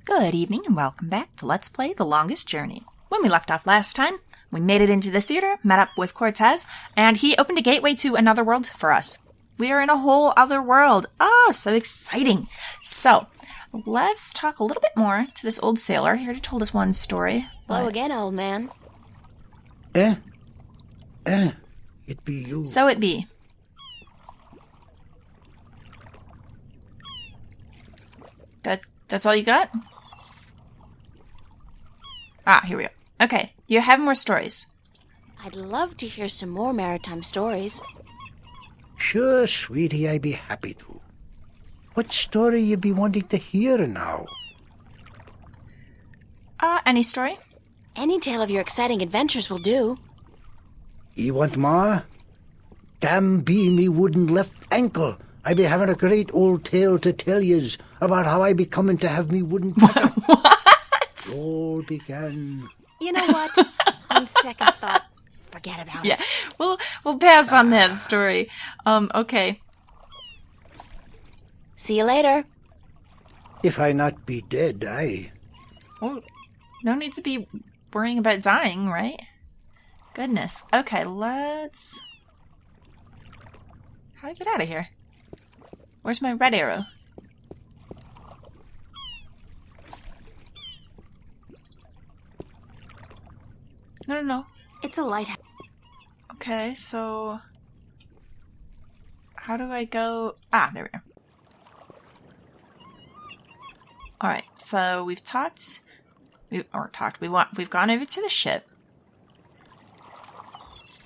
Good evening and welcome back to Let's Play The Longest Journey. When we left off last time, we made it into the theater, met up with Cortez, and he opened a gateway to another world for us. We are in a whole other world. Oh, so exciting. So, let's talk a little bit more to this old sailor. He already told us one story. Hello again, old man. It be you. So it be. That's all you got? Ah, here we go. Okay, you have more stories. I'd love to hear some more maritime stories. Sure, sweetie, I be happy to. What story you be wanting to hear now? Any story? Any tale of your exciting adventures will do. You want more? Damn be me wooden left ankle. I be having a great old tale to tell yous about how I be coming to have me wooden tackle. What? All began... You know what? On second thought, forget about Yeah, it. we'll pass on that story. Okay. See you later. If I not be dead, I... Well, no need to be worrying about dying, right? Goodness. Okay, let's... How do I get out of here? Where's my red arrow? No. It's a lighthouse. Okay, so... How do I go... Ah, there we go. Alright, so we've talked... We've gone over to the ship.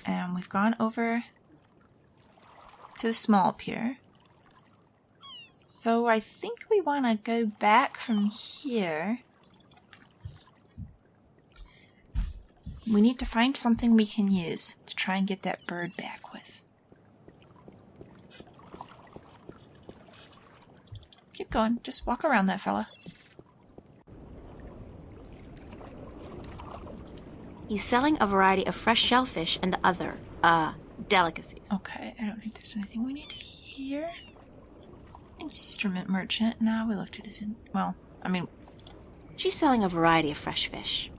And we've gone over to the small pier. So I think we want to go back from here. We need to find something we can use to try and get that bird back with. Keep going. Just walk around that fella. He's selling a variety of fresh shellfish and other, delicacies. Okay, I don't think there's anything we need here. Instrument merchant. No, we looked at his... Well, I mean... She's selling a variety of fresh fish.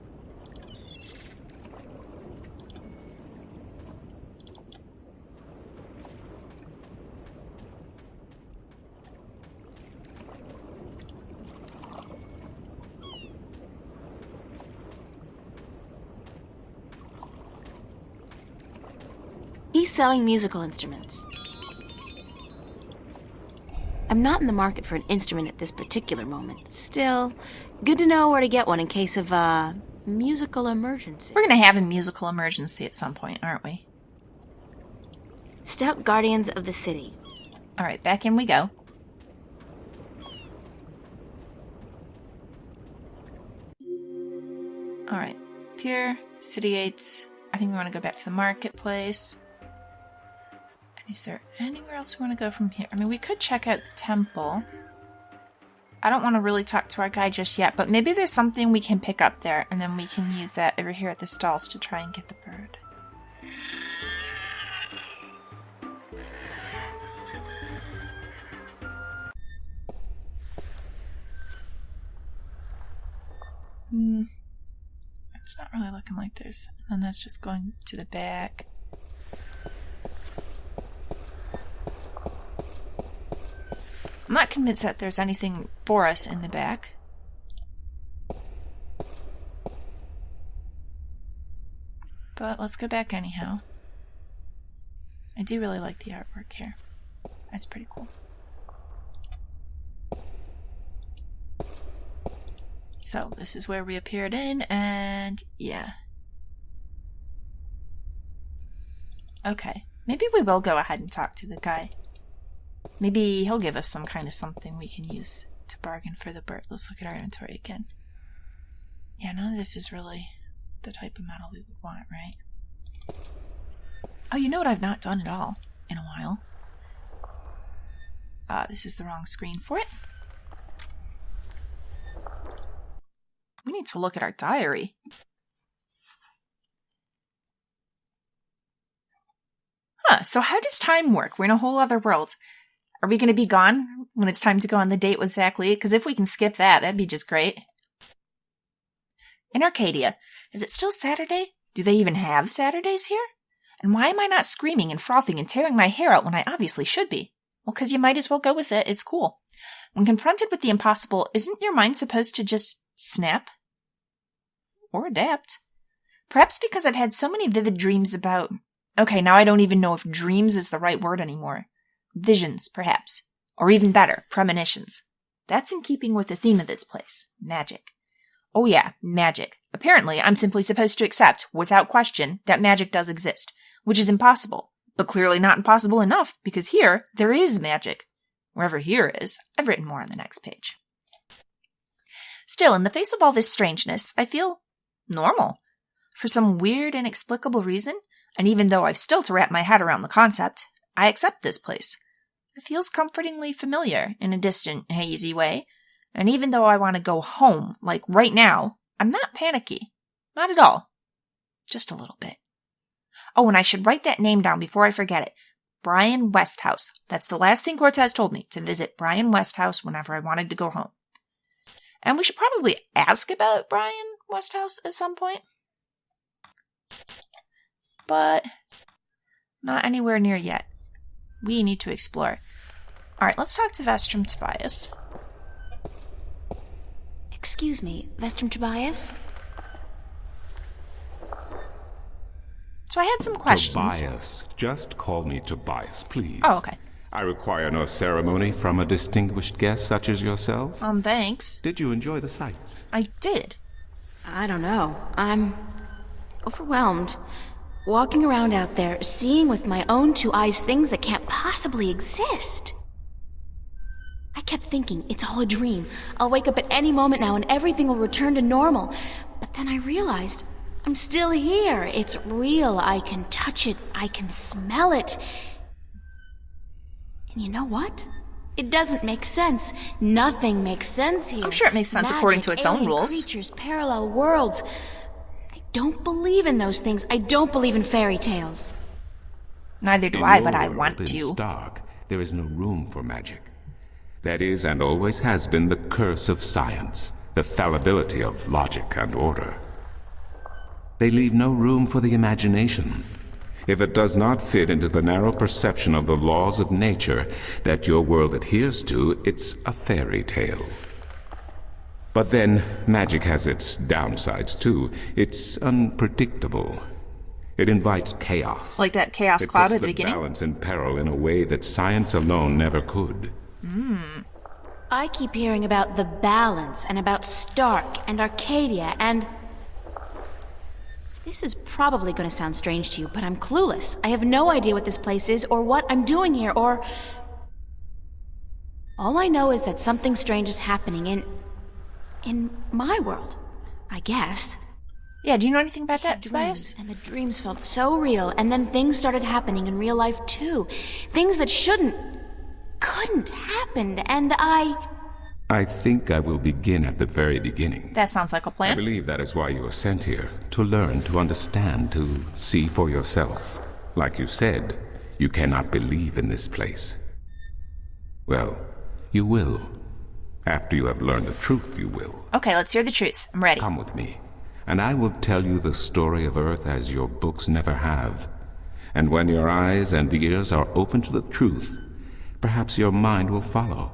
He's selling musical instruments. I'm not in the market for an instrument at this particular moment. Still, good to know where to get one in case of a musical emergency. We're going to have a musical emergency at some point, aren't we? Stout guardians of the city. Alright, back in we go. Alright, pier, city gates. I think we want to go back to the marketplace. And is there anywhere else we want to go from here? I mean, we could check out the temple. I don't want to really talk to our guy just yet, but maybe there's something we can pick up there, and then we can use that over here at the stalls to try and get the bird. It's not really looking like there's... And then that's just going to the back. I'm not convinced that there's anything for us in the back. But let's go back anyhow. I do really like the artwork here. That's pretty cool. So, this is where we appeared in, and yeah. Okay, maybe we will go ahead and talk to the guy. Maybe he'll give us some kind of something we can use to bargain for the bird. Let's look at our inventory again. Yeah, none of this is really the type of metal we would want, right? Oh, you know what I've not done at all in a while? This is the wrong screen for it. We need to look at our diary. So how does time work? We're in a whole other world. Are we going to be gone when it's time to go on the date with Zach Lee? Because if we can skip that, that'd be just great. In Arcadia, is it still Saturday? Do they even have Saturdays here? And why am I not screaming and frothing and tearing my hair out when I obviously should be? Well, 'cause you might as well go with it. It's cool. When confronted with the impossible, isn't your mind supposed to just snap? Or adapt? Perhaps because I've had so many vivid dreams about... Okay, now I don't even know if dreams is the right word anymore. Visions, perhaps. Or even better, premonitions. That's in keeping with the theme of this place. Magic. Oh yeah, magic. Apparently, I'm simply supposed to accept, without question, that magic does exist. Which is impossible. But clearly not impossible enough, because here, there is magic. Wherever here is, I've written more on the next page. Still, in the face of all this strangeness, I feel normal. For some weird, inexplicable reason, and even though I've still to wrap my head around the concept, I accept this place. It feels comfortingly familiar in a distant, hazy way, and even though I want to go home, like right now, I'm not panicky. Not at all. Just a little bit. Oh, and I should write that name down before I forget it. Brian Westhouse. That's the last thing Cortez told me, to visit Brian Westhouse whenever I wanted to go home. And we should probably ask about Brian Westhouse at some point. But not anywhere near yet. We need to explore. Alright, let's talk to Vestrum Tobias. Excuse me, Vestrum Tobias? So I had some questions. Tobias. Just call me Tobias, please. Oh, okay. I require no ceremony from a distinguished guest such as yourself. Thanks. Did you enjoy the sights? I did. I don't know. I'm overwhelmed. Walking around out there, seeing with my own two eyes things that can't possibly exist. I kept thinking, it's all a dream. I'll wake up at any moment now and everything will return to normal. But then I realized, I'm still here. It's real. I can touch it. I can smell it. And you know what? It doesn't make sense. Nothing makes sense here. I'm sure it makes sense according to its own rules. Creatures, parallel worlds. I don't believe in those things. I don't believe in fairy tales. Neither do I, but I want In to. Stark, there is no room for magic. That is and always has been the curse of science, the fallibility of logic and order. They leave no room for the imagination. If it does not fit into the narrow perception of the laws of nature that your world adheres to, it's a fairy tale. But then, magic has its downsides too. It's unpredictable. It invites chaos. Like that chaos cloud at the beginning? It puts the balance in peril in a way that science alone never could. I keep hearing about the balance and about Stark and Arcadia and... This is probably going to sound strange to you, but I'm clueless. I have no idea what this place is or what I'm doing here or... All I know is that something strange is happening in my world, I guess. Yeah, do you know anything about that, Tobias? And the dreams felt so real, and then things started happening in real life too. Things that couldn't happen, and I think I will begin at the very beginning. That sounds like a I plan. believe that is why you were sent here, to learn, to understand, to see for yourself. Like you said, you cannot believe in this place. Well, you will. After you have learned the truth, you will. Okay, let's hear the truth. I'm ready. Come with me, and I will tell you the story of Earth as your books never have. And when your eyes and ears are open to the truth, perhaps your mind will follow.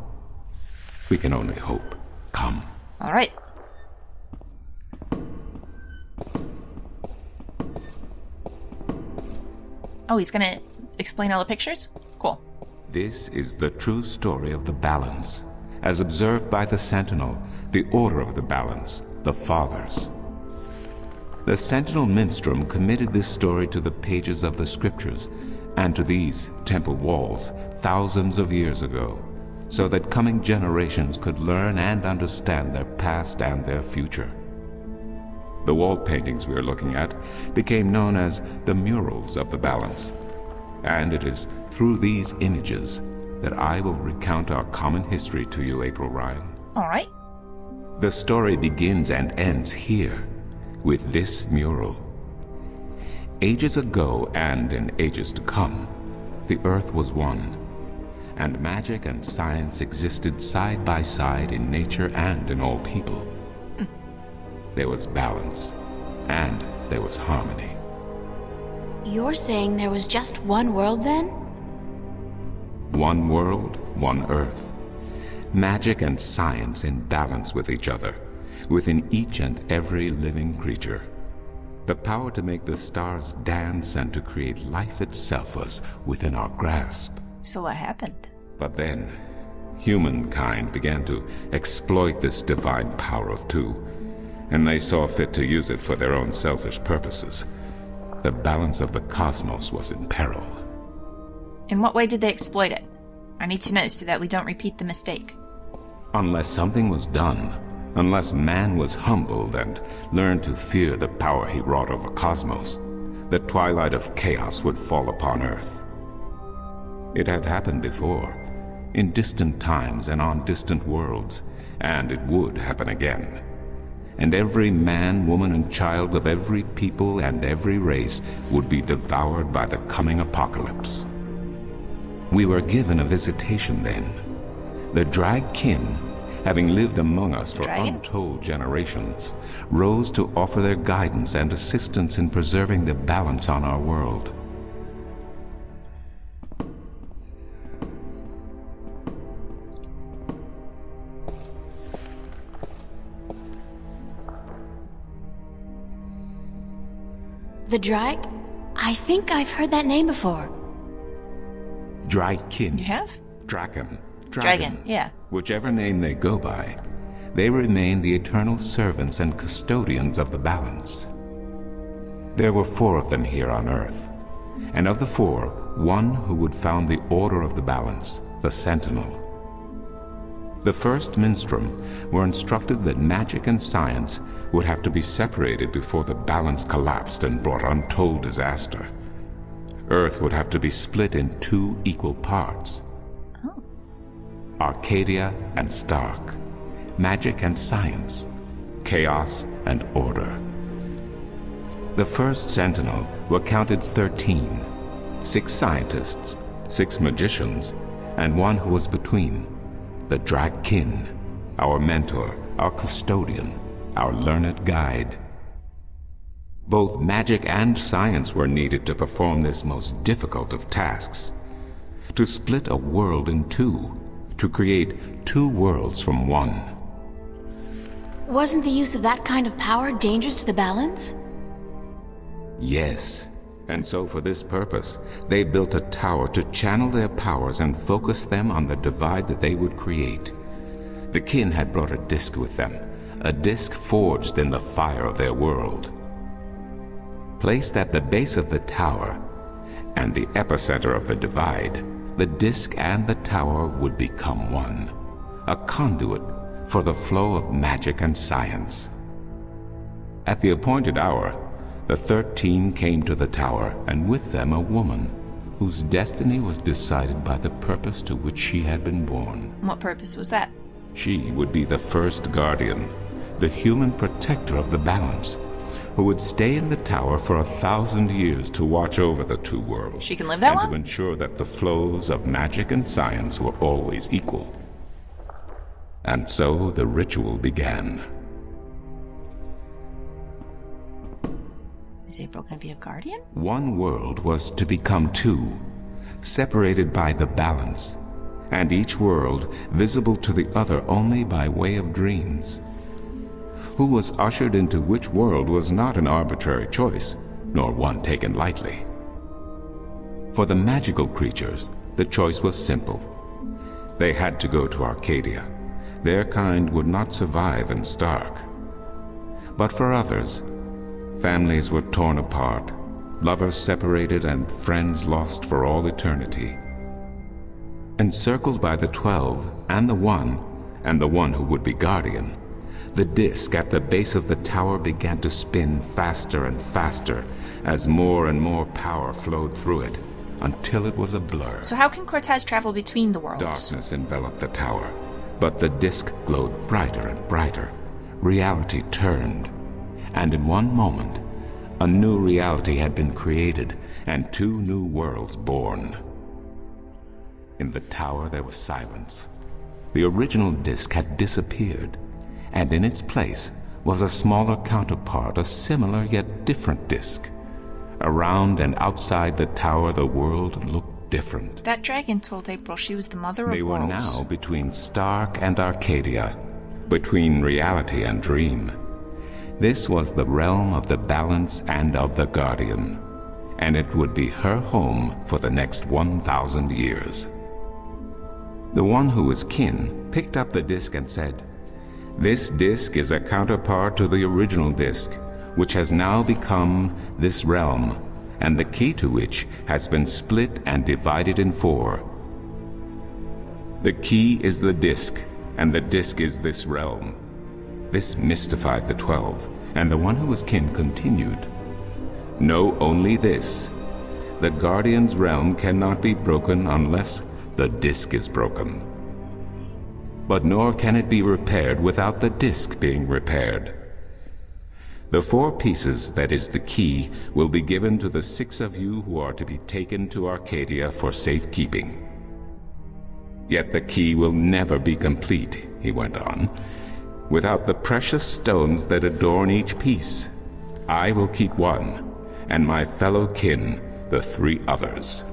We can only hope. Come. All right. Oh, he's gonna explain all the pictures? Cool. This is the true story of the balance, as observed by the Sentinel, the Order of the Balance, the Fathers. The Sentinel Minstrum committed this story to the pages of the Scriptures and to these temple walls thousands of years ago, so that coming generations could learn and understand their past and their future. The wall paintings we are looking at became known as the murals of the balance, and it is through these images that I will recount our common history to you, April Ryan. All right. The story begins and ends here, with this mural. Ages ago and in ages to come, the earth was one, and magic and science existed side by side in nature and in all people. there was balance, and there was harmony. You're saying there was just one world then? One world, one Earth. Magic and science in balance with each other, within each and every living creature. The power to make the stars dance and to create life itself was within our grasp. So what happened? But then, humankind began to exploit this divine power of two, and they saw fit to use it for their own selfish purposes. The balance of the cosmos was in peril. In what way did they exploit it? I need to know so that we don't repeat the mistake. Unless something was done, unless man was humbled and learned to fear the power he wrought over cosmos, the twilight of chaos would fall upon Earth. It had happened before, in distant times and on distant worlds, and it would happen again. And every man, woman, and child of every people and every race would be devoured by the coming apocalypse. We were given a visitation then. The Drag Kin, having lived among us for untold generations, rose to offer their guidance and assistance in preserving the balance on our world. The Drag? I think I've heard that name before. Drag Kin. You have? Draken. Dragon, yeah. Whichever name they go by, they remain the eternal servants and custodians of the balance. There were 4 of them here on Earth, and of the 4, one who would found the order of the balance, the Sentinel. The first Minstrum were instructed that magic and science would have to be separated before the balance collapsed and brought untold disaster. Earth would have to be split in 2 equal parts. Arcadia and Stark, magic and science, chaos and order. The first Sentinel were counted 13, 6 scientists, 6 magicians, and one who was between, the Drag Kin, our mentor, our custodian, our learned guide. Both magic and science were needed to perform this most difficult of tasks, to split a world in 2, to create 2 worlds from one. Wasn't the use of that kind of power dangerous to the balance? Yes, and so for this purpose, they built a tower to channel their powers and focus them on the divide that they would create. The kin had brought a disc with them, a disc forged in the fire of their world. Placed at the base of the tower and the epicenter of the divide, the disc and the tower would become one, a conduit for the flow of magic and science. At the appointed hour, the 13 came to the tower, and with them a woman whose destiny was decided by the purpose to which she had been born. What purpose was that? She would be the first guardian, the human protector of the balance, who would stay in the tower for 1,000 years to watch over the 2 worlds. She can live that and long? to ensure that the flows of magic and science were always equal. And so the ritual began. Is April going to be a guardian? One world was to become 2, separated by the balance, and each world visible to the other only by way of dreams. Who was ushered into which world was not an arbitrary choice, nor one taken lightly. For the magical creatures, the choice was simple. They had to go to Arcadia. Their kind would not survive in Stark. But for others, families were torn apart, lovers separated, and friends lost for all eternity. Encircled by the 12 and the one who would be guardian, the disc at the base of the tower began to spin faster and faster as more and more power flowed through it, until it was a blur. So how can Cortez travel between the worlds? Darkness enveloped the tower, but the disc glowed brighter and brighter. Reality turned, and in one moment, a new reality had been created and 2 new worlds born. In the tower there was silence. The original disc had disappeared, and in its place, was a smaller counterpart, a similar yet different disk. Around and outside the tower, the world looked different. That dragon told April she was the mother of They were worlds. now between Stark and Arcadia, between reality and dream. This was the realm of the Balance and of the Guardian, and it would be her home for the next 1,000 years. The one who was kin picked up the disk and said, "This disk is a counterpart to the original disk, which has now become this realm, and the key to which has been split and divided in 4. The key is the disk, and the disk is this realm." This mystified the 12, and the one who was kin continued, "Know only this. The Guardian's realm cannot be broken unless the disk is broken. But nor can it be repaired without the disk being repaired. The 4 pieces, that is the key, will be given to the 6 of you who are to be taken to Arcadia for safekeeping. Yet the key will never be complete," he went on, "without the precious stones that adorn each piece. I will keep 1, and my fellow kin the 3 others.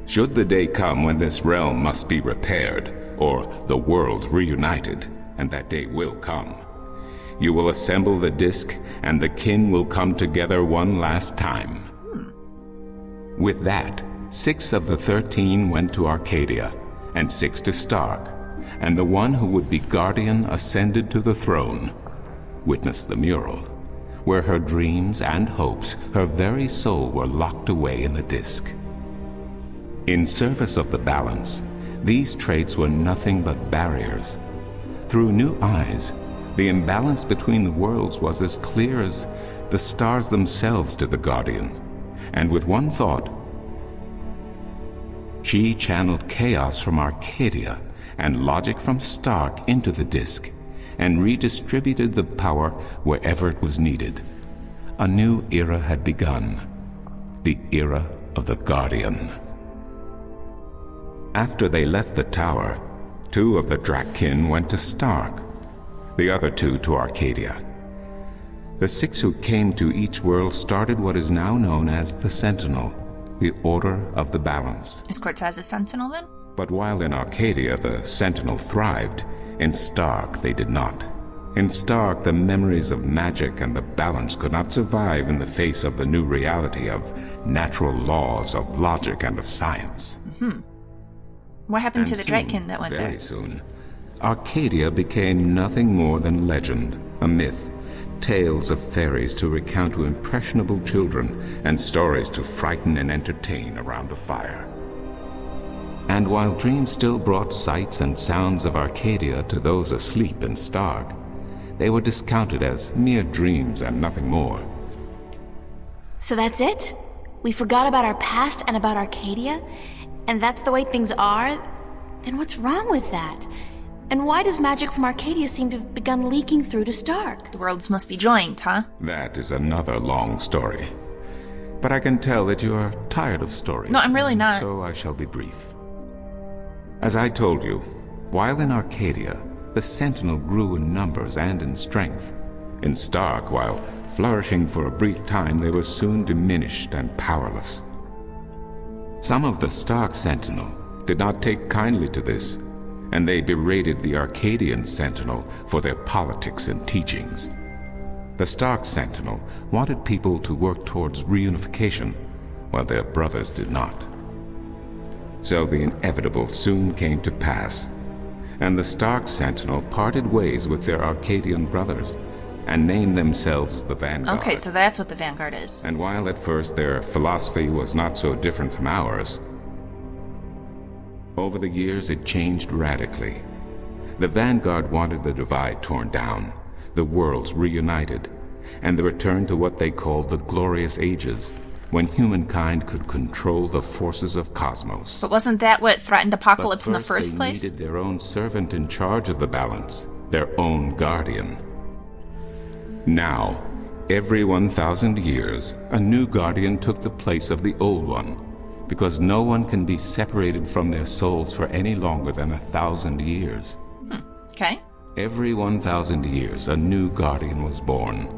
Should the day come when this realm must be repaired, or the worlds reunited, and that day will come, you will assemble the disk, and the kin will come together one last time." With that, 6 of the 13 went to Arcadia, and 6 to Stark, and the one who would be Guardian ascended to the throne. Witness the mural, where her dreams and hopes, her very soul, were locked away in the disk. In service of the Balance, these traits were nothing but barriers. Through new eyes, the imbalance between the worlds was as clear as the stars themselves to the Guardian, and with one thought, she channeled chaos from Arcadia and logic from Stark into the disk, and redistributed the power wherever it was needed. A new era had begun, the era of the Guardian. After they left the tower, 2 of the Drakkin went to Stark, the other 2 to Arcadia. The 6 who came to each world started what is now known as the Sentinel, the Order of the Balance. Is Cortez a sentinel then? But while in Arcadia the Sentinel thrived, in Stark they did not. In Stark, the memories of magic and the Balance could not survive in the face of the new reality of natural laws, of logic, and of science. What happened to And the soon, Drakkin that went very there? soon, Arcadia became nothing more than legend, a myth, tales of fairies to recount to impressionable children, and stories to frighten and entertain around a fire. And while dreams still brought sights and sounds of Arcadia to those asleep in Stark, they were discounted as mere dreams and nothing more. So that's it? We forgot about our past and about Arcadia? And that's the way things are? Then what's wrong with that? And why does magic from Arcadia seem to have begun leaking through to Stark? The worlds must be joined, huh? That is another long story. But I can tell that you are tired of stories. No, I'm really not. So I shall be brief. As I told you, while in Arcadia, the Sentinel grew in numbers and in strength. In Stark, while flourishing for a brief time, they were soon diminished and powerless. Some of the Stark Sentinel did not take kindly to this, and they berated the Arcadian Sentinel for their politics and teachings. The Stark Sentinel wanted people to work towards reunification, while their brothers did not. So the inevitable soon came to pass, and the Stark Sentinel parted ways with their Arcadian brothers, and named themselves the Vanguard. Okay, so that's what the Vanguard is. And while at first their philosophy was not so different from ours, over the years it changed radically. The Vanguard wanted the divide torn down, the worlds reunited, and the return to what they called the Glorious Ages, when humankind could control the forces of cosmos. But wasn't that what threatened apocalypse in the But first they place? needed their own servant in charge of the balance, their own guardian. Now, every 1,000 years, a new guardian took the place of the old one, because no one can be separated from their souls for any longer than 1,000 years. Okay. Every 1,000 years, a new guardian was born.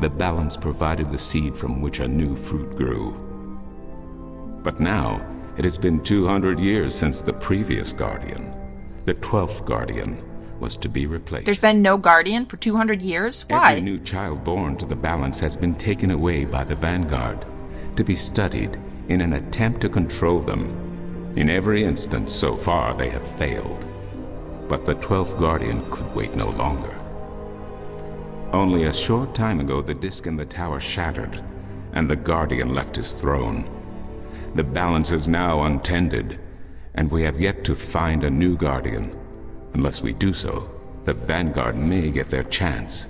The balance provided the seed from which a new fruit grew. But now, it has been 200 years since the previous guardian, the 12th guardian, was to be replaced. There's been no guardian for 200 years? Why? Every new child born to the balance has been taken away by the Vanguard to be studied in an attempt to control them. In every instance so far, they have failed. But the 12th guardian could wait no longer. Only a short time ago, the disk in the tower shattered, and the guardian left his throne. The balance is now untended, and we have yet to find a new guardian. Unless we do so, the Vanguard may get their chance.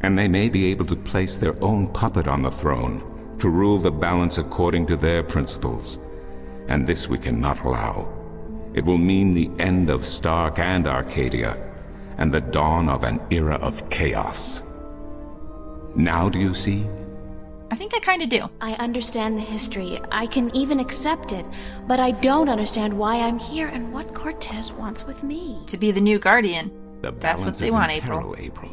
And they may be able to place their own puppet on the throne to rule the balance according to their principles. And this we cannot allow. It will mean the end of Stark and Arcadia, and the dawn of an era of chaos. Now do you see? I think I kind of do. I understand the history. I can even accept it. But I don't understand why I'm here and what Cortez wants with me. To be the new guardian. The That's what balance they is want, in April. peril, April.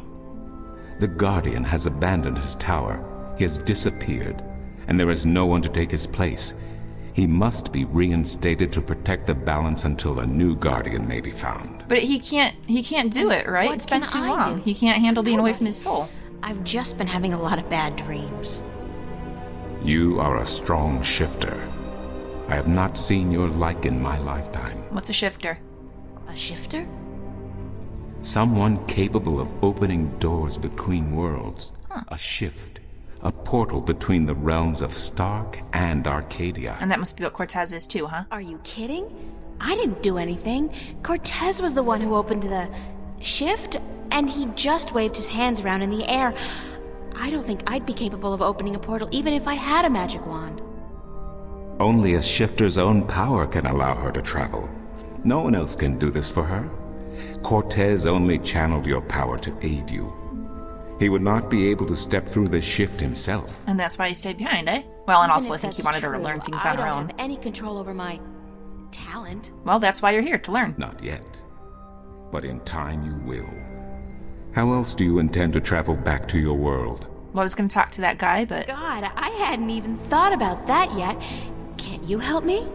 The guardian has abandoned his tower. He has disappeared, and there is no one to take his place. He must be reinstated to protect the balance until a new guardian may be found. But he can't do it, right? What It's been can too I long. do? He can't handle being away from his soul. I've just been having a lot of bad dreams. You are a strong shifter. I have not seen your like in my lifetime. What's a shifter? A shifter? Someone capable of opening doors between worlds. Huh. A shift. A portal between the realms of Stark and Arcadia. And that must be what Cortez is too, huh? Are you kidding? I didn't do anything. Cortez was the one who opened the shift, and he just waved his hands around in the air. I don't think I'd be capable of opening a portal even if I had a magic wand. Only a shifter's own power can allow her to travel. No one else can do this for her. Cortez only channeled your power to aid you. He would not be able to step through the shift himself. And that's why he stayed behind, eh? Well, and Even also I if think he that's wanted her to true, learn things I on her don't own. have any control over my talent. Well, that's why you're here, to learn. Not yet. But in time you will. How else do you intend to travel back to your world? Well, I was going to talk to that guy, but... God, I hadn't even thought about that yet. Can't you help me?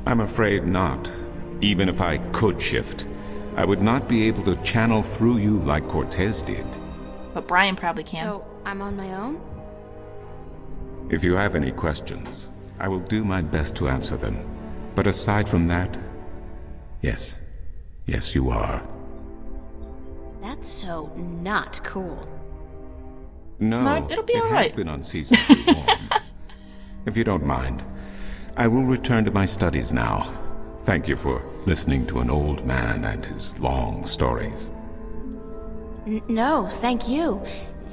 I'm afraid not. Even if I could shift, I would not be able to channel through you like Cortez did. But Brian probably can. So, I'm on my own? If you have any questions, I will do my best to answer them. But aside from that, yes. Yes, you are. That's so not cool. No, No, it'll be it all has right. been unseasonably warm. If you don't mind, I will return to my studies now. Thank you for listening to an old man and his long stories. No, thank you.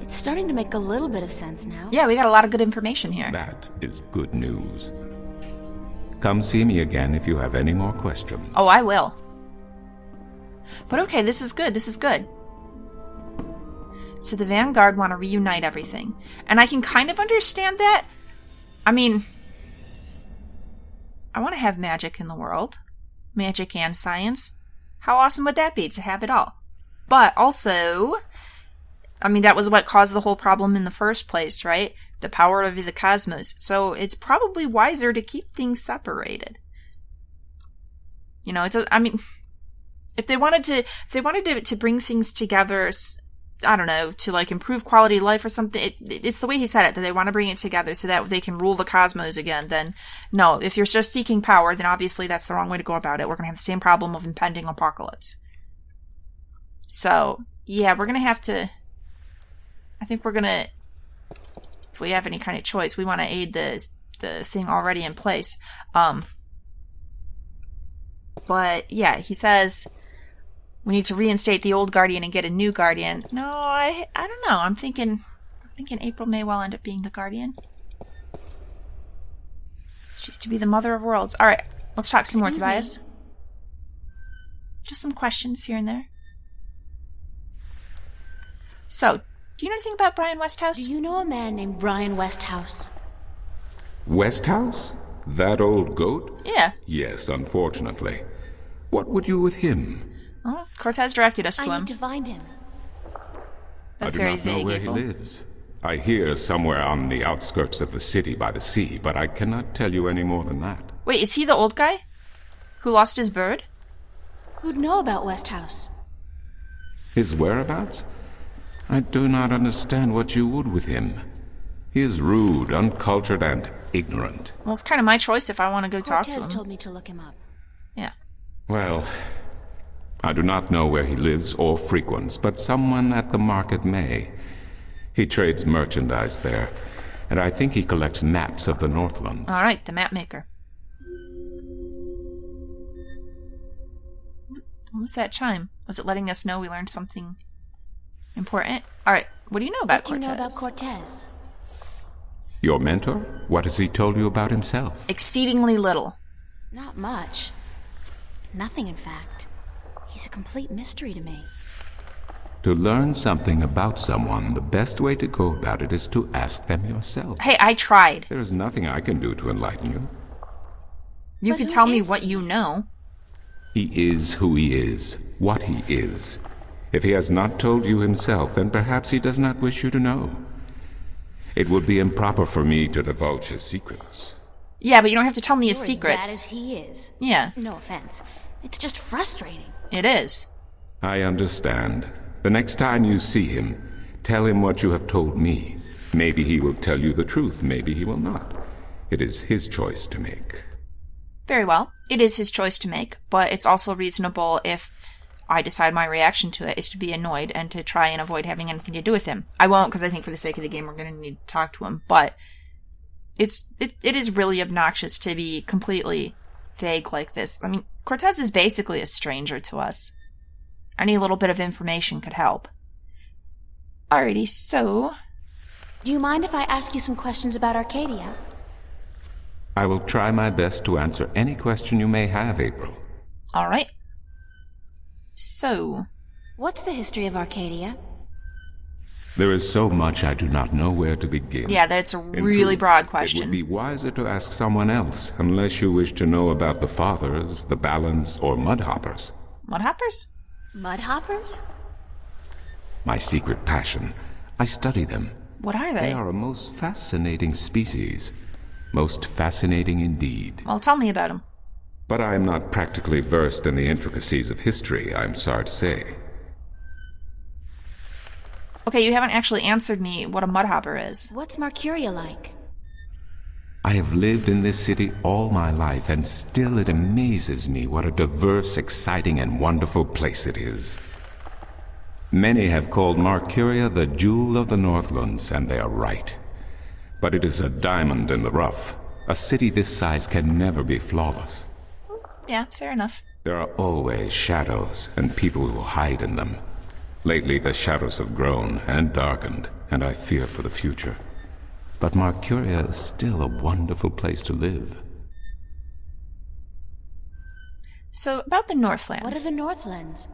It's starting to make a little bit of sense now. Yeah, we got a lot of good information here. That is good news. Come see me again if you have any more questions. Oh, I will. But okay, this is good. This is good. So the Vanguard want to reunite everything. And I can kind of understand that. I mean, I want to have magic in the world. Magic and science. How awesome would that be to have it all? But also, I mean, that was what caused the whole problem in the first place, right? The power of the cosmos. So it's probably wiser to keep things separated. You know, I mean, if they wanted to bring things together, I don't know, to like improve quality of life or something, it's the way he said it, that they want to bring it together so that they can rule the cosmos again, then no. If you're just seeking power, then obviously that's the wrong way to go about it. We're going to have the same problem of impending apocalypse. So, yeah, we're going to have to, I think we're going to, if we have any kind of choice, we want to aid the thing already in place. But yeah, he says we need to reinstate the old guardian and get a new guardian. No, I don't know. I'm thinking April may well end up being the guardian. She's to be the mother of worlds. All right, let's talk some more, Tobias. Just some questions here and there. So, do you know anything about Brian Westhouse? Do you know a man named Brian Westhouse? Westhouse? That old goat? Yeah. Yes, unfortunately. What would you with him? Cortez directed us to I him. need to find him. That's I do very not know vague, where April. he lives. I hear somewhere on the outskirts of the city by the sea, but I cannot tell you any more than that. Wait, is he the old guy? Who lost his bird? Who'd know about West House? His whereabouts? I do not understand what you would with him. He is rude, uncultured, and ignorant. Well, it's kind of my choice if I want to go talk to Cortez him. told me to look him up. Yeah. Well, I do not know where he lives or frequents, but someone at the market may. He trades merchandise there, and I think he collects maps of the Northlands. All right, the map maker. What was that chime? Was it letting us know we learned something important? All right, what do you know about What do you Cortez? know about Cortez? Your mentor? What has he told you about himself? Exceedingly little. Not much. Nothing, in fact. He's a complete mystery to me. To learn something about someone, the best way to go about it is to ask them yourself. Hey, I tried. There is nothing I can do to enlighten you. You But can who tell me is what he? you know. He is who he is, what he is. If he has not told you himself, then perhaps he does not wish you to know. It would be improper for me to divulge his secrets. Yeah, but you don't have to tell me his You're as bad as secrets. he is. Yeah, No offense. It's just frustrating. it is. I understand. The next time you see him, tell him what you have told me. Maybe he will tell you the truth, maybe he will not. It is his choice to make. Very well. It is his choice to make, but it's also reasonable if I decide my reaction to it is to be annoyed and to try and avoid having anything to do with him. I won't, because I think for the sake of the game we're going to need to talk to him, but it is really obnoxious to be completely vague like this. I mean, Cortez is basically a stranger to us. Any little bit of information could help. Alrighty, so... Do you mind if I ask you some questions about Arcadia? I will try my best to answer any question you may have, April. Alright. So... What's the history of Arcadia? There is so much I do not know where to begin. yeah, that's a In really truth, broad It question. would be wiser to ask someone else, unless you wish to know about the Fathers, the Balance, or Mudhoppers. Mudhoppers? Mudhoppers? My secret passion. I study them. What are They they? are a most fascinating species. Most fascinating indeed. Well, tell me about them. But I am not practically versed in the intricacies of history, I'm sorry to say. Okay, you haven't actually answered me what a mudhopper is. What's Mercuria like? I have lived in this city all my life, and still it amazes me what a diverse, exciting, and wonderful place it is. Many have called Marcuria the jewel of the Northlands, and they are right. But it is a diamond in the rough. A city this size can never be flawless. Yeah, fair enough. There are always shadows, and people who hide in them. Lately, the shadows have grown and darkened, and I fear for the future. But Marcuria is still a wonderful place to live. So, about the Northlands. What are the Northlands?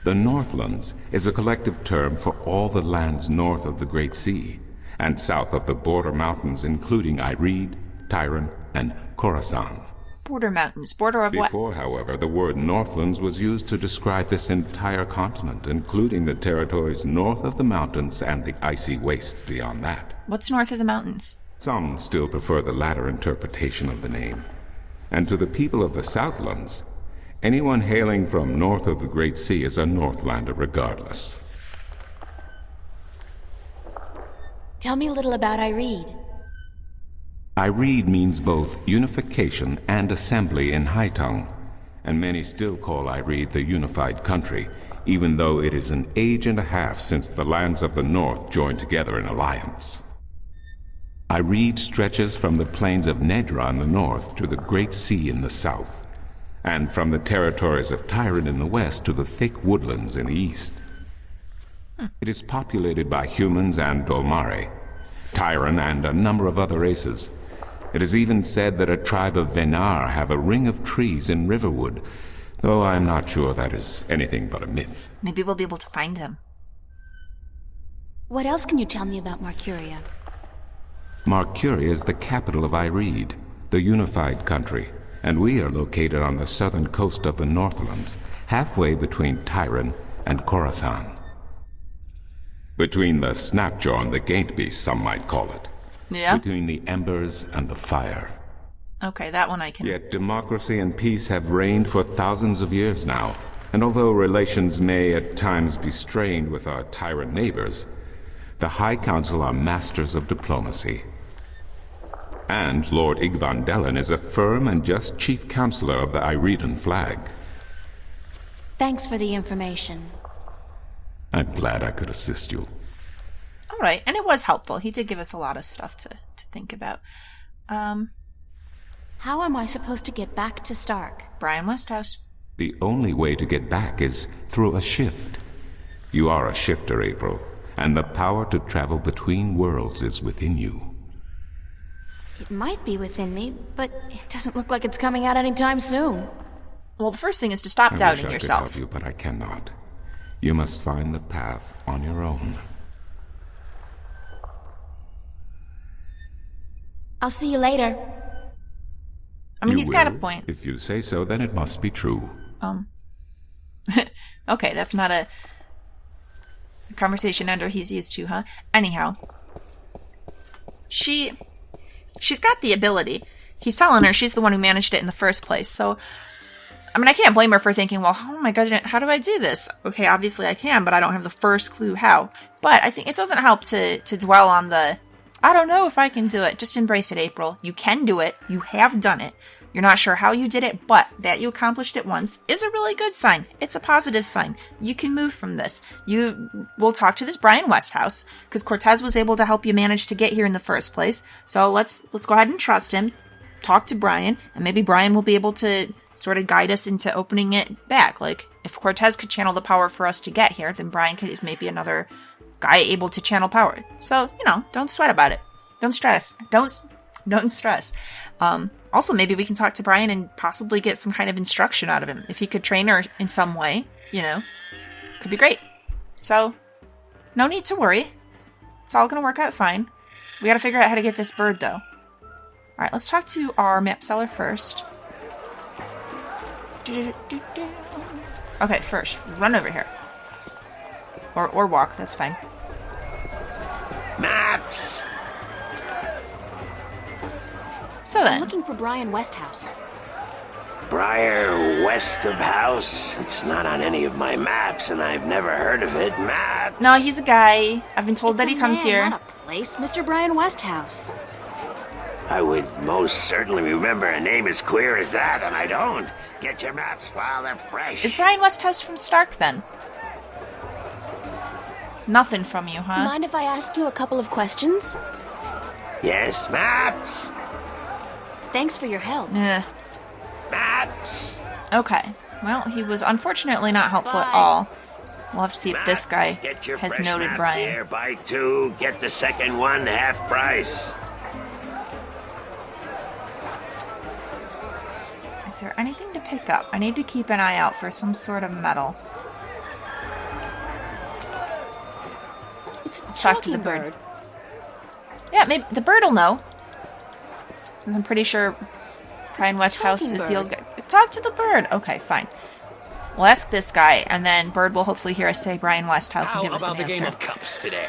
The Northlands is a collective term for all the lands north of the Great Sea, and south of the border mountains including Ireed, Tyran, and Khorasan. Border mountains. Border of what? Before, however, the word Northlands was used to describe this entire continent, including the territories north of the mountains and the icy wastes beyond that. What's north of the mountains? Some still prefer the latter interpretation of the name. And to the people of the Southlands, anyone hailing from north of the Great Sea is a Northlander regardless. Tell me a little about Ireed. Ireed means both unification and assembly in High Tongue, and many still call Ireed the unified country, even though it is an age and a half since the lands of the north joined together in alliance. Ireed stretches from the plains of Nedra in the north to the Great Sea in the south, and from the territories of Tyran in the west to the thick woodlands in the east. It is populated by humans and Dolmare, Tyran, and a number of other races. It is even said that a tribe of Venar have a ring of trees in Riverwood, though I am not sure that is anything but a myth. Maybe we'll be able to find them. What else can you tell me about Mercuria? Marcuria is the capital of Ireed, the unified country, and we are located on the southern coast of the Northlands, halfway between Tyran and Khorasan. Between the snapjaw and the gate beast, some might call it. Yeah? Between the embers and the fire. Okay, that one I can... Yet democracy and peace have reigned for thousands of years now, and although relations may at times be strained with our tyrant neighbors, the High Council are masters of diplomacy. And Lord Igvandellan is a firm and just chief counselor of the Iridan flag. Thanks for the information. I'm glad I could assist you. All right, and it was helpful. He did give us a lot of stuff to think about. How am I supposed to get back to Stark? Brian Westhouse. The only way to get back is through a shift. You are a shifter, April, and the power to travel between worlds is within you. It might be within me, but it doesn't look like it's coming out anytime soon. Well, the first thing is to stop doubting I wish yourself. I could help you, but I cannot. You must find the path on your own. I'll see you later. I mean, You he's got a will? point. If you say so, then it must be true. Okay, that's not a conversation ender he's used to, huh? Anyhow. She's got the ability. He's telling her she's the one who managed it in the first place, so... I mean, I can't blame her for thinking, well, oh my god, how do I do this? Okay, obviously I can, but I don't have the first clue how. But I think it doesn't help to dwell on the, I don't know if I can do it. Just embrace it, April. You can do it. You have done it. You're not sure how you did it, but that you accomplished it once is a really good sign. It's a positive sign. You can move from this. We'll talk to this Brian Westhouse, because Cortez was able to help you manage to get here in the first place. So let's go ahead and trust him. Talk to Brian, and maybe Brian will be able to sort of guide us into opening it back. Like, if Cortez could channel the power for us to get here, then Brian is maybe another guy able to channel power. So, don't sweat about it. Don't stress. Don't stress. Also, maybe we can talk to Brian and possibly get some kind of instruction out of him. If he could train her in some way, could be great. So, no need to worry. It's all gonna work out fine. We gotta figure out how to get this bird, though. Alright, let's talk to our map seller first. Okay, first, run over here. Or walk, that's fine. Maps! So I'm then, looking for Brian Westhouse. Briar West of House. It's not on any of my maps, and I've never heard of it. Maps! no, he's a guy. I've been told that he comes here. Not a place, Mr. Brian Westhouse. I would most certainly remember a name as queer as that, and I don't. Get your maps while they're fresh. Is Brian Westhouse from Stark, then? Nothing from you, huh? Mind if I ask you a couple of questions? Yes, maps! Thanks for your help. Maps! Okay. Well, he was unfortunately not helpful at Bye. all. We'll have to see if this guy Get your has fresh noted maps Brian. Here, buy 2, get the second one half price. Is there anything to pick up? I need to keep an eye out for some sort of metal. Let's talk to the bird. Yeah, maybe the bird will know. Since I'm pretty sure Brian Westhouse is the old guy. Talk to the bird. Okay, fine. We'll ask this guy, and then Bird will hopefully hear us say Brian Westhouse and give us an the game answer. of cups today?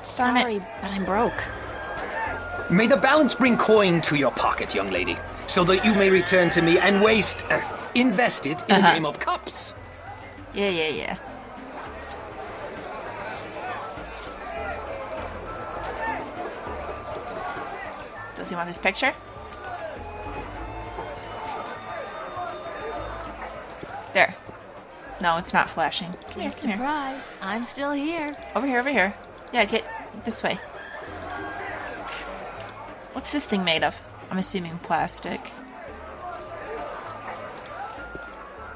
Sorry, but I'm broke. May the balance bring coin to your pocket, young lady, so that you may return to me and invest it in the game of cups. Yeah. Does he want this picture? There. No, it's not flashing. Come here. Surprise, I'm still here. Over here. Yeah, get this way. What's this thing made of? I'm assuming plastic.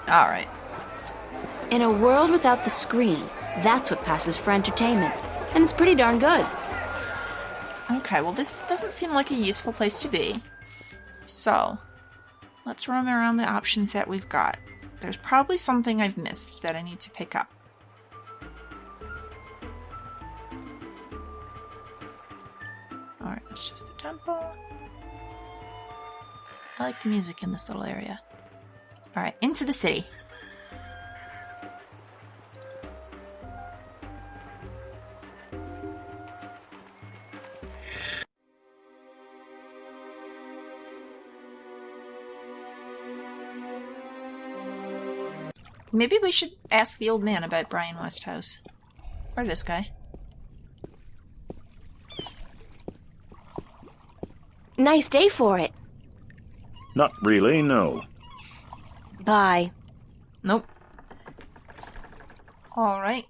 Alright. In a world without the screen, that's what passes for entertainment. And it's pretty darn good. Okay, well this doesn't seem like a useful place to be. So, let's roam around the options that we've got. There's probably something I've missed that I need to pick up. Alright, that's just the temple. I like the music in this little area. Alright, into the city. Maybe we should ask the old man about Brian Westhouse. Or this guy. Nice day for it. Not really, no. Bye. Nope. Alright.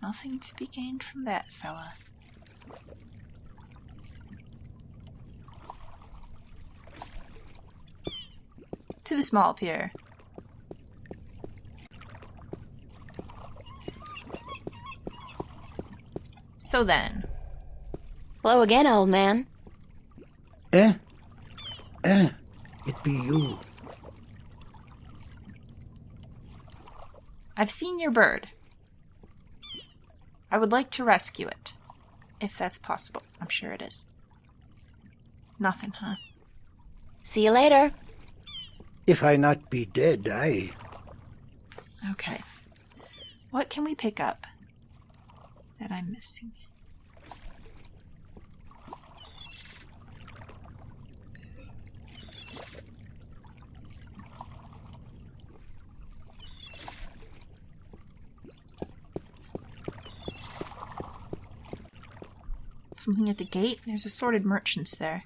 Nothing to be gained from that fella. To the small pier. So then. Hello again, old man. It be you. I've seen your bird. I would like to rescue it. If that's possible. I'm sure it is. Nothing, huh? See you later. If I not be dead, aye. Okay. What can we pick up that I'm missing? Something at the gate? There's assorted merchants there.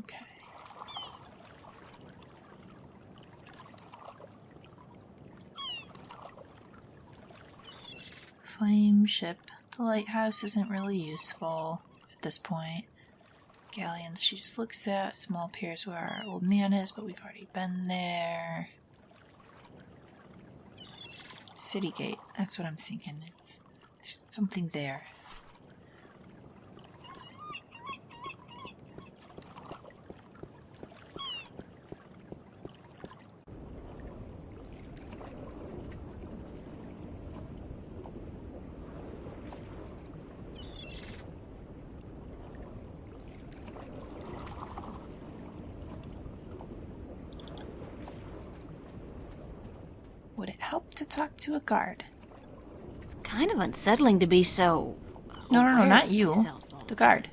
Okay. Flame ship. The lighthouse isn't really useful at this point. Galleons she just looks at. Small piers where our old man is, but we've already been there. City gate. That's what I'm thinking. There's something there. Would it help to talk to a guard? It's kind of unsettling to be so... No, aware not of you. myself all The the guard.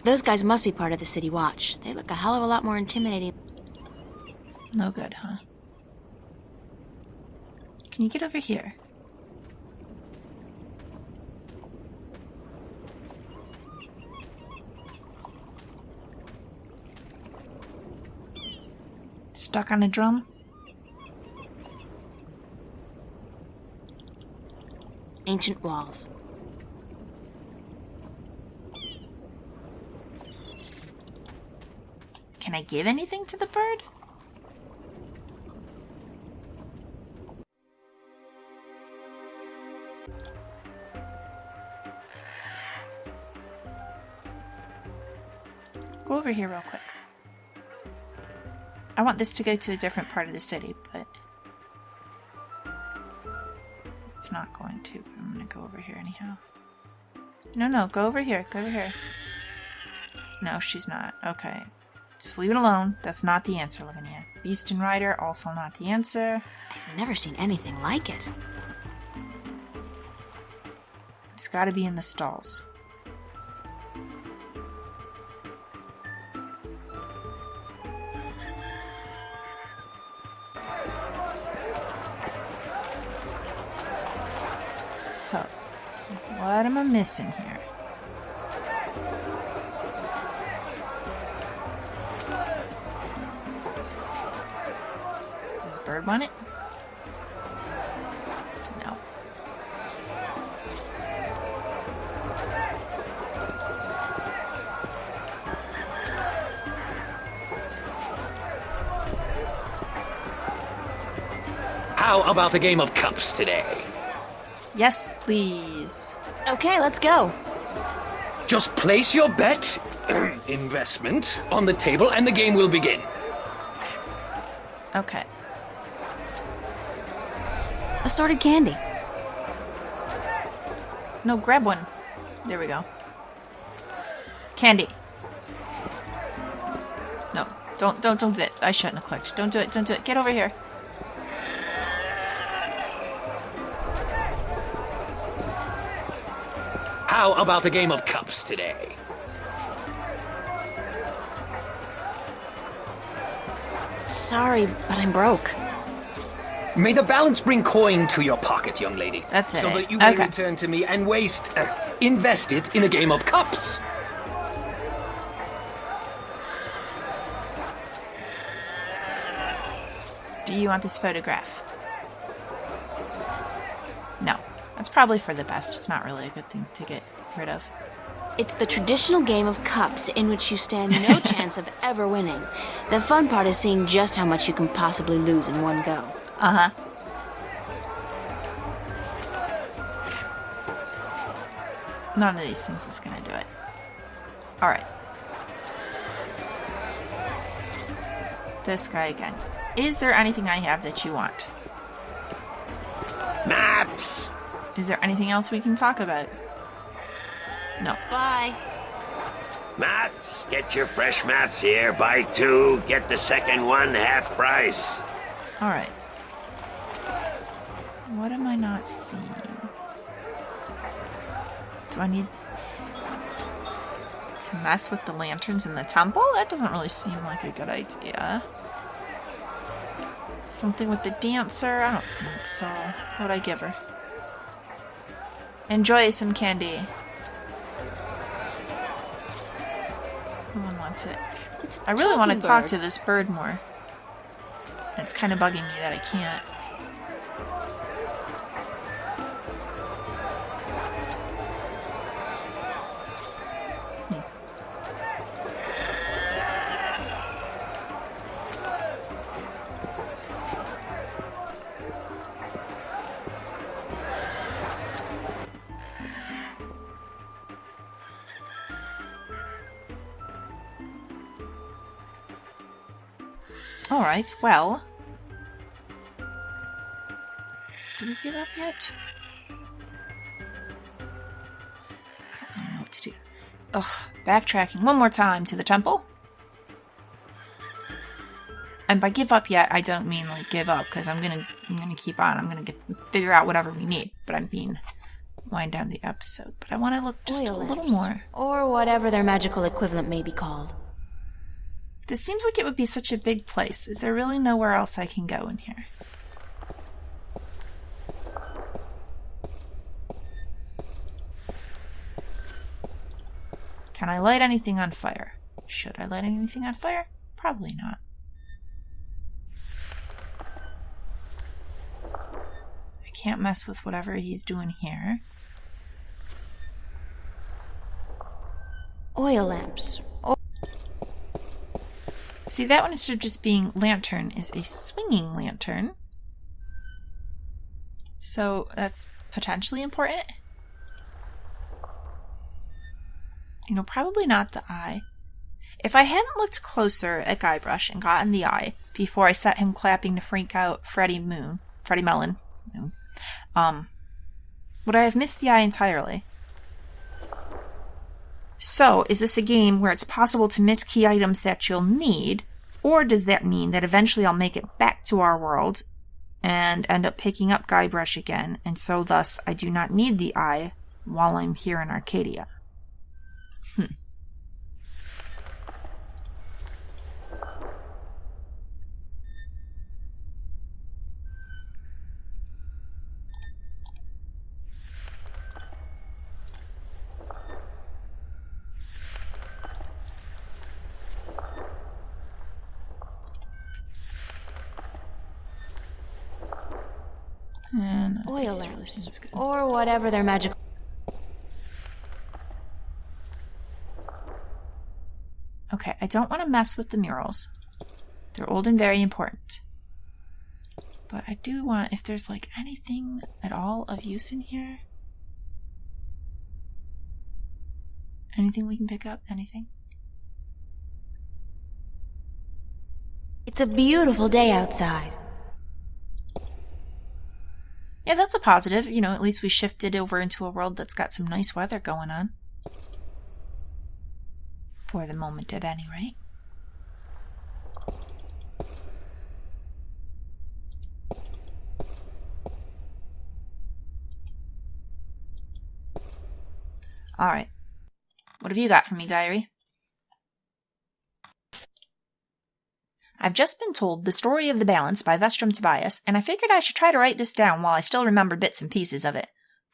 Those guys must be part of the City Watch. They look a hell of a lot more intimidating. No good, huh? Can you get over here? Stuck on a drum? Ancient walls. Can I give anything to the bird? Go over here real quick. I want this to go to a different part of the city, but it's not going to. I'm gonna go over here anyhow. No, go over here. Go over here. No, she's not. Okay. Just leave it alone. That's not the answer, Lavinia. Beast and Rider, also not the answer. I've never seen anything like it. It's gotta be in the stalls. So, what am I missing here? Does Bird want it? No. How about a game of cups today? Yes, please. Okay, let's go. Just place your bet, investment, on the table and the game will begin. Okay. Assorted candy. No, grab one. There we go. Candy. No, don't do it. I shouldn't have clicked. Don't do it. Don't do it. Get over here. How about a game of cups today? Sorry, but I'm broke. May the balance bring coin to your pocket, young lady. That's it. So that you may Okay. return to me and invest it in a game of cups. Do you want this photograph? No. That's probably for the best. It's not really a good thing to get rid of. It's the traditional game of cups in which you stand no chance of ever winning. The fun part is seeing just how much you can possibly lose in one go. Uh-huh. None of these things is gonna do it. Alright. This guy again. Is there anything I have that you want? Maps! Is there anything else we can talk about? No. Bye. Maps! Get your fresh maps here. Buy 2, get the second one half price. Alright. What am I not seeing? Do I need to mess with the lanterns in the temple? That doesn't really seem like a good idea. Something with the dancer? I don't think so. What'd I give her? Enjoy some candy. No one wants it. I really want to talk to this bird more. It's kind of bugging me that I can't. Alright, well. Do we give up yet? I don't really know what to do. Ugh, backtracking one more time to the temple. And by give up yet, I don't mean like give up, because I'm gonna keep on. I'm gonna figure out whatever we need. But I mean wind down the episode. But I want to look just a little more. Or whatever their magical equivalent may be called. This seems like it would be such a big place. Is there really nowhere else I can go in here? Can I light anything on fire? Should I light anything on fire? Probably not. I can't mess with whatever he's doing here. Oil lamps. See, that one, instead of just being lantern, is a swinging lantern. So that's potentially important. You know, probably not the eye. If I hadn't looked closer at Guybrush and gotten the eye before I set him clapping to freak out Freddie Melon, would I have missed the eye entirely? So, is this a game where it's possible to miss key items that you'll need, or does that mean that eventually I'll make it back to our world and end up picking up Guybrush again, and so thus I do not need the eye while I'm here in Arcadia? And Oil this really lamps. seems good. Or whatever their magical... Okay, I don't want to mess with the murals. They're old and very important. But I do want, if there's like anything at all of use in here. Anything we can pick up? Anything? It's a beautiful day outside. Yeah, that's a positive. You know, at least we shifted over into a world that's got some nice weather going on. For the moment, at any rate. Alright. What have you got for me, diary? I've just been told The Story of the Balance by Vestrum Tobias, and I figured I should try to write this down while I still remember bits and pieces of it.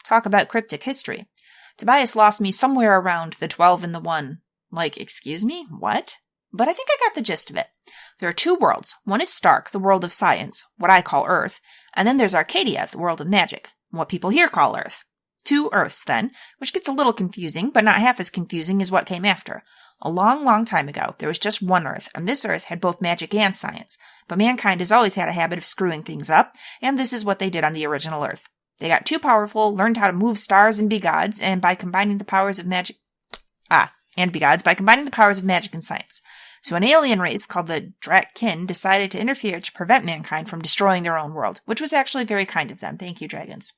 Talk about cryptic history. Tobias lost me somewhere around the 12 and the 1. Like, excuse me? What? But I think I got the gist of it. There are 2 worlds. One is Stark, the world of science, what I call Earth, and then there's Arcadia, the world of magic, what people here call Earth. 2 Earths, then, which gets a little confusing, but not half as confusing as what came after. A long, long time ago, there was just one Earth, and this Earth had both magic and science. But mankind has always had a habit of screwing things up, and this is what they did on the original Earth. They got too powerful, learned how to move stars and be gods, and by combining the powers of magic... and be gods by combining the powers of magic and science. So an alien race called the Drakkin decided to interfere to prevent mankind from destroying their own world, which was actually very kind of them. Thank you, dragons.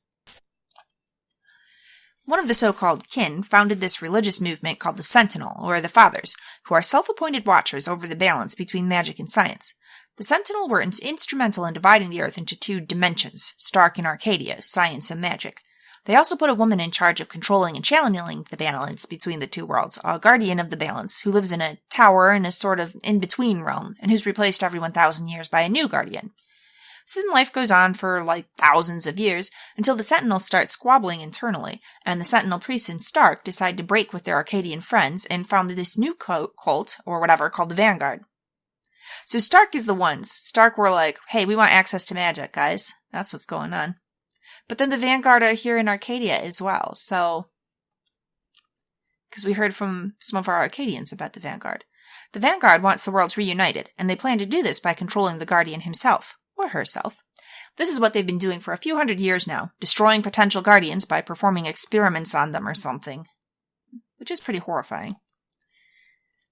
One of the so-called kin founded this religious movement called the Sentinel, or the Fathers, who are self-appointed watchers over the balance between magic and science. The Sentinel were instrumental in dividing the Earth into 2 dimensions, Stark and Arcadia, science and magic. They also put a woman in charge of controlling and challenging the balance between the 2 worlds, a guardian of the balance, who lives in a tower in a sort of in-between realm, and who's replaced every 1,000 years by a new guardian. So then life goes on for, like, thousands of years, until the Sentinels start squabbling internally, and the Sentinel priests in Stark decide to break with their Arcadian friends and founded this new cult, or whatever, called the Vanguard. So Stark is the ones. Stark were like, hey, we want access to magic, guys. That's what's going on. But then the Vanguard are here in Arcadia as well, so... because we heard from some of our Arcadians about the Vanguard. The Vanguard wants the worlds reunited, and they plan to do this by controlling the Guardian himself. Or herself. This is what they've been doing for a few hundred years now, destroying potential guardians by performing experiments on them or something. Which is pretty horrifying.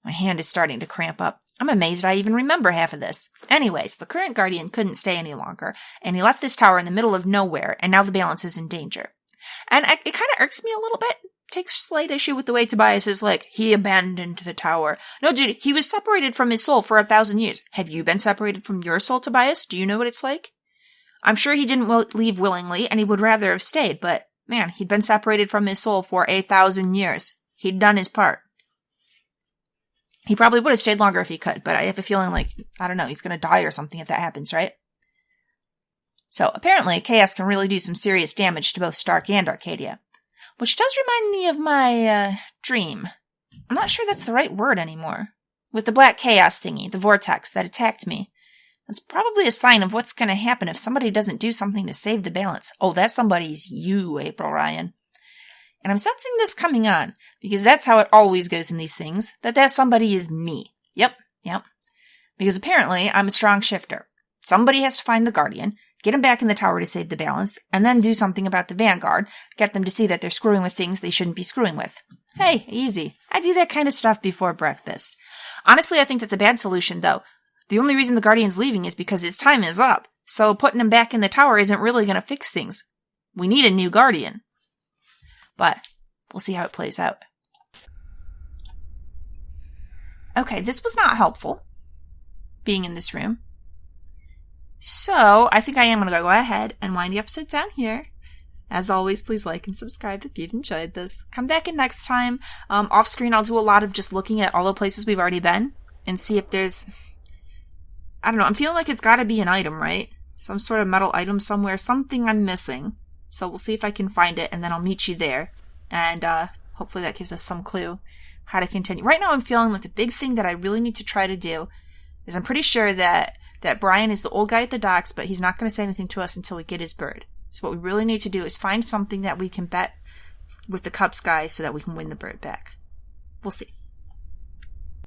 My hand is starting to cramp up. I'm amazed I even remember half of this. Anyways, the current guardian couldn't stay any longer, and he left this tower in the middle of nowhere, and now the balance is in danger. And it kind of irks me a little bit. Takes slight issue with the way Tobias is like, he abandoned the tower. No, dude, he was separated from his soul for 1,000 years. Have you been separated from your soul, Tobias? Do you know what it's like? I'm sure he didn't leave willingly, and he would rather have stayed, but, man, he'd been separated from his soul for 1,000 years. He'd done his part. He probably would have stayed longer if he could, but I have a feeling like, I don't know, he's gonna die or something if that happens, right? So, apparently, chaos can really do some serious damage to both Stark and Arcadia. Which does remind me of my, dream. I'm not sure that's the right word anymore. With the black chaos thingy, the vortex that attacked me. That's probably a sign of what's gonna happen if somebody doesn't do something to save the balance. Oh, that somebody's you, April Ryan. And I'm sensing this coming on, because that's how it always goes in these things, that somebody is me. Yep. Because apparently, I'm a strong shifter. Somebody has to find the Guardian, get him back in the tower to save the balance, and then do something about the Vanguard, get them to see that they're screwing with things they shouldn't be screwing with. Hey, easy. I do that kind of stuff before breakfast. Honestly, I think that's a bad solution, though. The only reason the Guardian's leaving is because his time is up, so putting him back in the tower isn't really going to fix things. We need a new Guardian. But we'll see how it plays out. Okay, this was not helpful, being in this room. So, I think I am going to go ahead and wind the episode down here. As always, please like and subscribe if you've enjoyed this. Come back in next time. Off screen, I'll do a lot of just looking at all the places we've already been and see if there's... I don't know, I'm feeling like it's got to be an item, right? Some sort of metal item somewhere, something I'm missing. So we'll see if I can find it, and then I'll meet you there. And hopefully that gives us some clue how to continue. Right now I'm feeling like the big thing that I really need to try to do is I'm pretty sure that Brian is the old guy at the docks, but he's not going to say anything to us until we get his bird. So what we really need to do is find something that we can bet with the Cups guy so that we can win the bird back. We'll see.